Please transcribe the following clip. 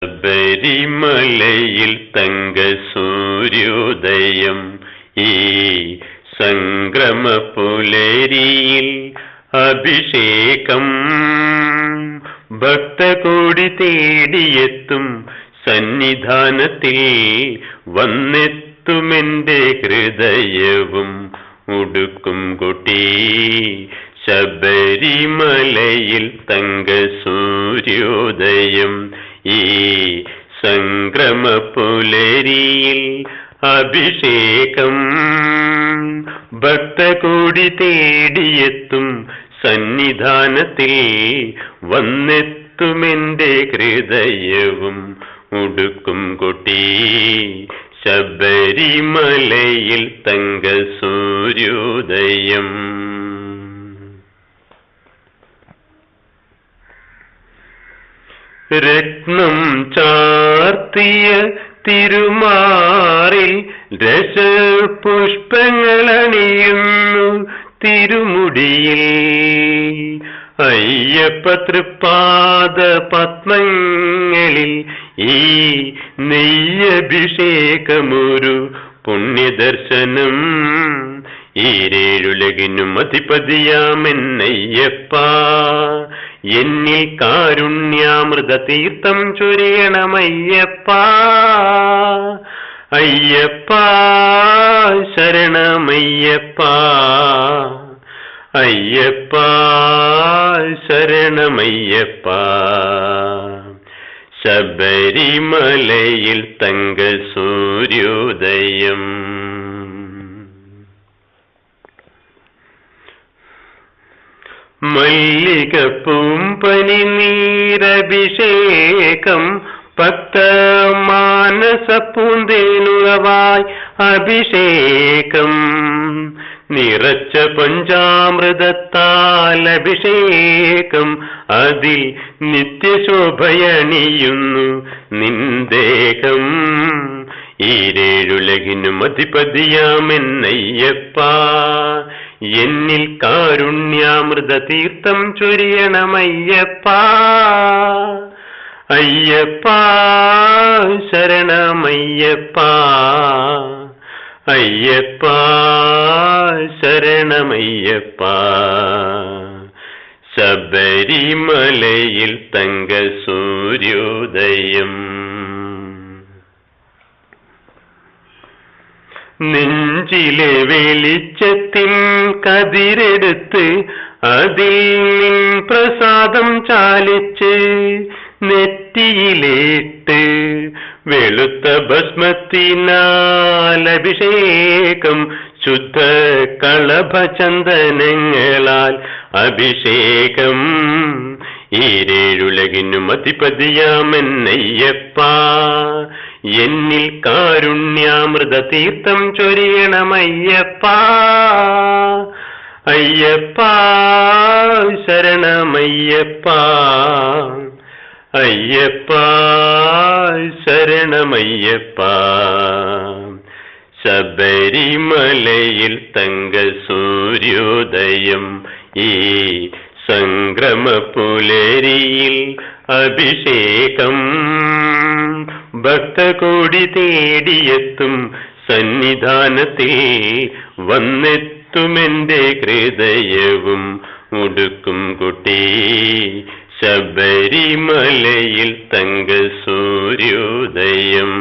ശബരിമലയിൽ തങ്ക സൂര്യോദയം ഈ സംക്രമ പുലരിയിൽ അഭിഷേകം ഭക്തകോടി തേടിയെത്തും സന്നിധാനത്തിൽ വന്നെത്തുമെന്റെ ഹൃദയവും ഉടുക്കും കുട്ടി. ശബരിമലയിൽ തങ്ക സൂര്യോദയം ഈ സംക്രമ പുലരിയിൽ അഭിഷേകം ഭക്തകോടി തേടിയെത്തും സന്നിധാനത്തിൽ വന്നെത്തുമെന്റെ ഹൃദയവും ഉടുക്കും കുട്ടി. ശബരിമലയിൽ തങ്ക സൂര്യോദയം. രത്നം ചാർത്തിയ തിരുമാറിൽ രസപുഷ്പങ്ങളണിയുന്നു തിരുമുടിയിൽ. അയ്യപ്പ തൃപ്പാദ പത്മങ്ങളിൽ ഈ നെയ്യഭിഷേകമൊരു പുണ്യദർശനം. ഈരേഴുലകിനും അധിപതിയാമെന്നയ്യപ്പ, എന്നിൽ കാരുണ്യാമൃത തീർത്ഥം ചൊരിയണമയ്യപ്പ. അയ്യപ്പ ശരണമയ്യപ്പ, അയ്യപ്പ ശരണമയ്യപ്പ. ശബരിമലയിൽ തങ്ക സൂര്യോദയം. മല്ലികപ്പൂമ്പനി നീരഭിഷേകം ഭക്തമാനസ പൂന്തേനുളവായി അഭിഷേകം. നിറച്ച പഞ്ചാമൃതത്താൽ അഭിഷേകം, അതിൽ നിത്യശോഭയണിയുന്നു നിന്ദേഹം. ഈരേഴുലകിനും അധിപതിയാമെന്നയ്യപ്പ, എന്നിൽ കാരുണ്യാമൃത തീർത്ഥം ചൊരിയണമയ്യപ്പ. അയ്യപ്പ ശരണമയ്യപ്പ, അയ്യപ്പ ശരണമയ്യപ്പ. ശബരിമലയിൽ തങ്ക സൂര്യോദയം. നെഞ്ചിലെ വെളിച്ചത്തിൻ കതിരെടുത്ത് അതിൽ നിൻ പ്രസാദം ചാലിച്ച് നെറ്റിയിലേട്ട് വെളുത്ത ഭസ്മത്തിനാൽ അഭിഷേകം. ശുദ്ധ കളഭചന്ദനങ്ങളാൽ അഭിഷേകം. ഈരേഴുലകിനും അധിപതിയാമെന്നയ്യപ്പ, എന്നിൽ കാരുണ്യാമൃത തീർത്ഥം ചൊരിയണമയ്യപ്പ. അയ്യപ്പ ശരണമയ്യപ്പ, അയ്യപ്പ ശരണമയ്യപ്പ. ശബരിമലയിൽ തങ്ക സൂര്യോദയം ഈ സംക്രമ പുലരിയിൽ അഭിഷേകം ഭക്തകോടി തേടിയെത്തും സന്നിധാനത്തിൽ വന്നെത്തുമെന്റെ ഹൃദയവും ഉടുക്കും കുട്ടി. ശബരിമലയിൽ തങ്ക സൂര്യോദയം.